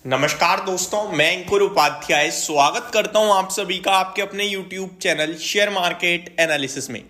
नमस्कार दोस्तों, मैं अंकुर उपाध्याय स्वागत करता हूं आप सभी का आपके अपने YouTube channel share market analysis में।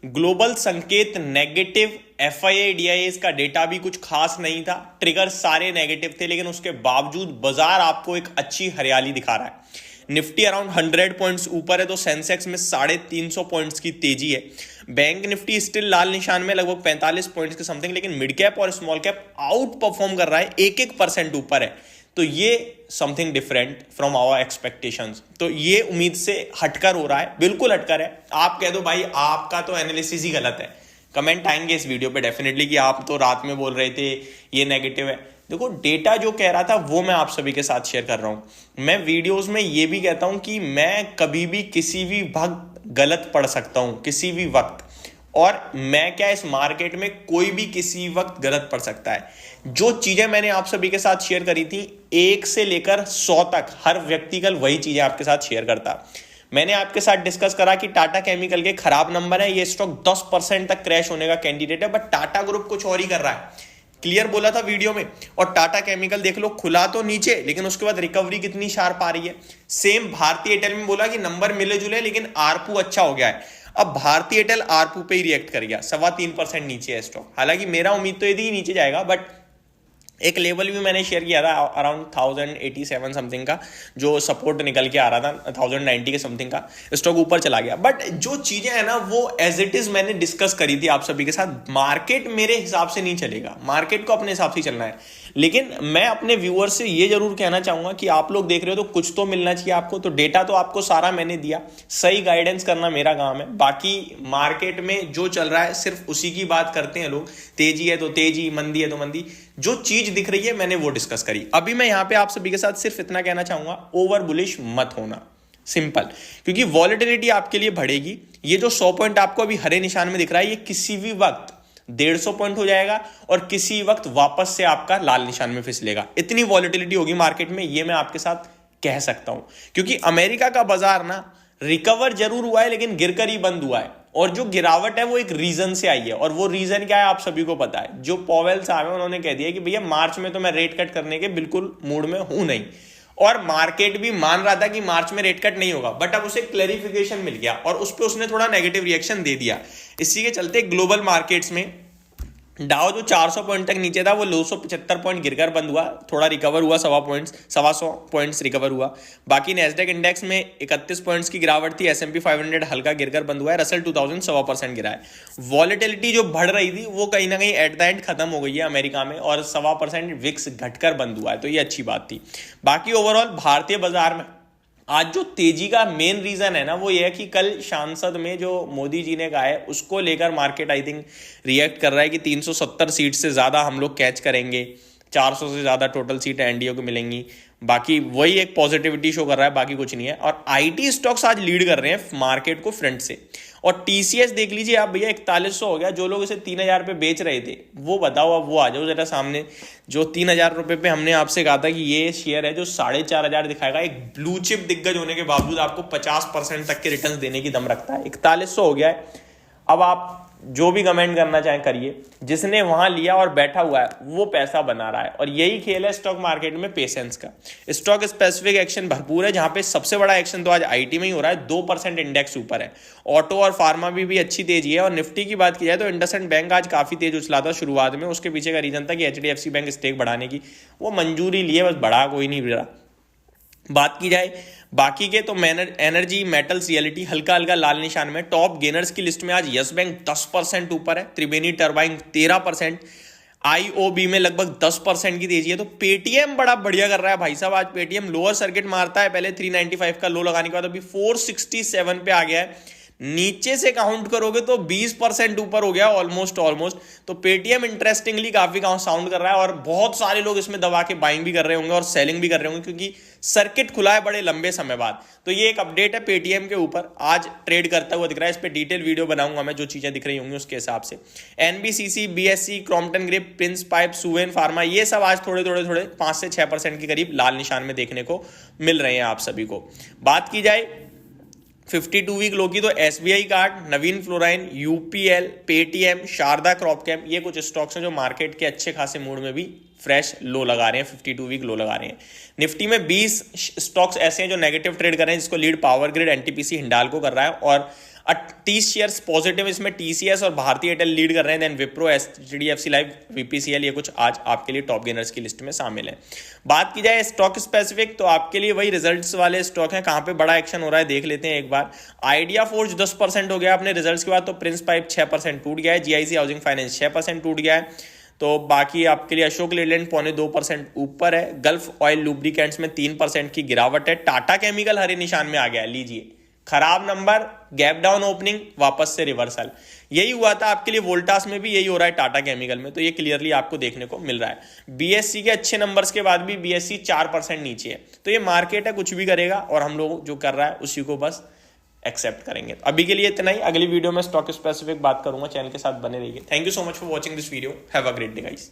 ग्लोबल संकेत नेगेटिव, एफआईआई डीआईएस का डेटा भी कुछ खास नहीं था, ट्रिगर सारे नेगेटिव थे, लेकिन उसके बावजूद बाजार आपको एक अच्छी हरियाली दिखा रहा है। निफ्टी अराउंड 100 पॉइंट्स ऊपर है तो सेंसेक्स में 350 पॉइंट्स की तेजी है। बैंक निफ्टी स्टिल लाल निशान में लगभग 45 पॉइंट्स के समथिंग, लेकिन मिड कैप और स्मॉल कैप आउट परफॉर्म कर रहा है, 1% ऊपर है। तो ये something different from our expectations. तो ये उम्मीद से हटकर हो रहा है, बिल्कुल हटकर है। आप कह दो भाई आपका तो एनालिसिस ही गलत है, कमेंट आएंगे इस वीडियो पे डेफिनेटली कि आप तो रात में बोल रहे थे ये नेगेटिव है। देखो, डेटा जो कह रहा था वो मैं आप सभी के साथ शेयर कर रहा हूं। मैं वीडियोस में ये भी कहता हूं कि मैं कभी भी किसी भी वक्त गलत पढ़ सकता हूं, किसी भी वक्त। और मैं क्या, इस मार्केट में कोई भी किसी वक्त गलत पढ़ सकता है। जो चीजें मैंने आप सभी के साथ शेयर करी थी 1 से लेकर 100 तक, हर व्यक्ति कल वही चीजें आपके साथ शेयर करता। मैंने आपके साथ डिस्कस करा कि टाटा केमिकल के खराब नंबर है, ये स्टॉक 10% तक क्रैश होने का कैंडिडेट है, बट टाटा ग्रुप कुछ और ही कर रहा है। क्लियर बोला था वीडियो में। और टाटा केमिकल देख लो, खुला तो नीचे, लेकिन उसके बाद रिकवरी कितनी शार्प आ रही है। सेम भारतीय एयरटेल में बोला कि नंबर मिले जुले, लेकिन आरपू अच्छा हो गया है। अब भारतीय एयरटेल आरपू पे ही रिएक्ट कर गया, 3.25% नीचे है स्टॉक। हालांकि मेरा उम्मीद तो यदि नीचे जाएगा, बट एक लेवल भी मैंने शेयर किया था अराउंड 1087 समथिंग का, जो सपोर्ट निकल के आ रहा था 1090 के समथिंग का, स्टॉक ऊपर चला गया। बट जो चीजें हैं ना वो एज इट इज मैंने डिस्कस करी थी आप सभी के साथ। मार्केट मेरे हिसाब से नहीं चलेगा, मार्केट को अपने हिसाब से चलना है। लेकिन मैं अपने व्यूअर से ये जरूर कहना चाहूंगा कि आप लोग देख रहे हो तो कुछ तो मिलना चाहिए आपको। तो डेटा तो आपको सारा मैंने दिया, सही गाइडेंस करना मेरा काम है। बाकी मार्केट में जो चल रहा है सिर्फ उसी की बात करते हैं लोग। तेजी है तो तेजी, मंदी है तो मंदी। जो चीज दिख रही है मैंने वो डिस्कस करी। अभी मैं यहां पे आप सभी के साथ सिर्फ इतना कहना चाहूंगा, ओवर बुलिश मत होना, सिंपल। क्योंकि वॉलेटिलिटी आपके लिए बढ़ेगी। ये जो 100 पॉइंट आपको अभी हरे निशान में दिख रहा है, ये किसी भी वक्त 150 पॉइंट हो जाएगा और किसी वक्त वापस से आपका लाल निशान में फिसलेगा। इतनी वॉलेटिलिटी होगी मार्केट में, ये मैं आपके साथ कह सकता हूं। क्योंकि अमेरिका का बाजार ना रिकवर जरूर हुआ है, लेकिन गिरकर ही बंद हुआ है। और जो गिरावट है वो एक रीजन से आई है, और वो रीजन क्या है आप सभी को पता है। जो पॉवेल साहब है उन्होंने कह दिया कि भैया मार्च में तो मैं रेट कट करने के बिल्कुल मूड में हूं नहीं। और मार्केट भी मान रहा था कि मार्च में रेट कट नहीं होगा, बट अब उसे क्लैरिफिकेशन मिल गया और उस पर उसने थोड़ा नेगेटिव रिएक्शन दे दिया। इसी के चलते ग्लोबल मार्केट्स में डाउ जो 400 पॉइंट तक नीचे था वो 275 पॉइंट गिरकर बंद हुआ, थोड़ा रिकवर हुआ, 100 पॉइंट्स रिकवर हुआ। बाकी नैस्डैक इंडेक्स में 31 पॉइंट्स की गिरावट थी, S&P 500 हल्का गिरकर बंद हुआ है, रसल 2000 1% गिरा है। वॉलेटिलिटी जो बढ़ रही थी वो कहीं ना कहीं एट द एंड खत्म हो गई है अमेरिका में, और 1.25% विक्स घटकर बंद हुआ है, तो ये अच्छी बात थी। बाकी ओवरऑल भारतीय बाजार में आज जो तेजी का मेन रीजन है ना वो ये है कि कल सांसद में जो मोदी जी ने कहा है उसको लेकर मार्केट आई थिंक रिएक्ट कर रहा है कि 370 सीट से ज्यादा हम लोग कैच करेंगे, 400 से ज्यादा टोटल सीट एनडीए को मिलेंगी। बाकी वही एक पॉजिटिविटी शो कर रहा है, बाकी कुछ नहीं है। और आईटी स्टॉक्स आज लीड कर रहे हैं मार्केट को फ्रंट से। और टीसीएस देख लीजिए आप भैया, 4100 हो गया। जो लोग इसे 3000 पे बेच रहे थे वो बताओ, अब वो आ जाओ जरा सामने। जो 3000 रुपए पे हमने आपसे कहा था कि ये शेयर है जो 4500 दिखाएगा, एक ब्लू चिप दिग्गज होने के बावजूद आपको 50% तक के रिटर्न देने की दम रखता है, 4100 हो गया है। अब आप जो भी कमेंट करना चाहें करिए, जिसने वहां लिया और बैठा हुआ है वो पैसा बना रहा है। और यही खेल है स्टॉक मार्केट में पेशेंस का। स्टॉक स्पेसिफिक एक्शन भरपूर है, जहां पे सबसे बड़ा एक्शन तो आज आईटी में ही हो रहा है, 2% इंडेक्स ऊपर है। ऑटो और फार्मा भी अच्छी तेजी है। और निफ्टी की बात की जाए तो इंडसइंड बैंक आज काफी तेज उछला था शुरुआत में, उसके पीछे का रीजन था कि एचडीएफसी बैंक स्टेक बढ़ाने की वो मंजूरी लिए, बस बढ़ा कोई नहीं रहा। बात की जाए बाकी के तो एनर्जी, मेटल्स, रियलिटी हल्का हल्का लाल निशान में। टॉप गेनर्स की लिस्ट में आज यस बैंक 10% ऊपर है, त्रिवेणी टर्बाइन 13%, आईओबी में लगभग 10% की तेजी है। तो पेटीएम बड़ा बढ़िया कर रहा है भाई साहब। आज पेटीएम लोअर सर्किट मारता है, पहले 395 का लो लगाने के बाद अभी 467 पे आ गया है। नीचे से काउंट करोगे तो 20% ऊपर हो गया ऑलमोस्ट। तो पेटीएम इंटरेस्टिंगली काफी साउंड कर रहा है, और बहुत सारे लोग इसमें दबा के बाइंग भी कर रहे होंगे और सेलिंग भी कर रहे होंगे, क्योंकि सर्किट खुला है बड़े लंबे समय बाद। तो ये एक अपडेट है पेटीएम के ऊपर, आज ट्रेड करता हुआ दिख रहा है। इस पे डिटेल वीडियो बनाऊंगा मैं, जो चीजें दिख रही होंगी उसके हिसाब से। NBCC, BSc, Crompton grip, Prince pipe, Suven pharma, ये सब आज थोड़े 5 से 6% के करीब लाल निशान में देखने को मिल रहे हैं आप सभी को। बात की जाए 52 वीक लो की तो एसबीआई कार्ड, नवीन फ्लोराइन, यूपीएल, पेटीएम, शारदा क्रॉपकेम, ये कुछ स्टॉक्स हैं जो मार्केट के अच्छे खासे मूड में भी फ्रेश लो लगा रहे हैं, 52 वीक लो लगा रहे हैं। निफ्टी में 20 स्टॉक्स ऐसे हैं जो नेगेटिव ट्रेड कर रहे हैं, जिसको lead power grid, NTPC, Hindalco कर रहा है, और 30 शेयर्स पॉजिटिव इसमें टीसीएस और भारतीय एयरटेल लीड कर रहे हैं, देन विप्रो, एचडीएफसी लाइफ, वीपीसीएल, ये कुछ आज आपके लिए टॉप गेनर्स की लिस्ट में शामिल है। बात की जाए स्टॉक स्पेसिफिक तो आपके लिए वही रिजल्ट्स वाले स्टॉक हैं। कहां पे बड़ा एक्शन हो रहा है देख लेते हैं एक बार। आइडिया फोर्ज 10% हो गया अपने रिजल्ट्स के बाद, तो प्रिंस पाइप 6% टूट गया है, जीआईसी हाउसिंग फाइनेंस 6% टूट गया है, तो बाकी आपके लिए अशोक लेलैंड 0.25% ऊपर है, गल्फ ऑयल लुब्रिकेंट्स में 3% की गिरावट है, टाटा केमिकल हरे निशान में आ गया, लीजिए खराब नंबर, गैप डाउन ओपनिंग, वापस से रिवर्सल। यही हुआ था आपके लिए वोल्टास में भी, यही हो रहा है टाटा केमिकल में, तो ये क्लियरली आपको देखने को मिल रहा है। बीएससी के अच्छे नंबर्स के बाद भी बीएससी 4% नीचे है, तो ये मार्केट है, कुछ भी करेगा और हम लोग जो कर रहा है उसी को बस एक्सेप्ट करेंगे। अभी के लिए इतना ही, अगली वीडियो में स्टॉक स्पेसिफिक बात करूंगा, चैनल के साथ बने रहिए। Thank you so much for watching this video, have a great day guys.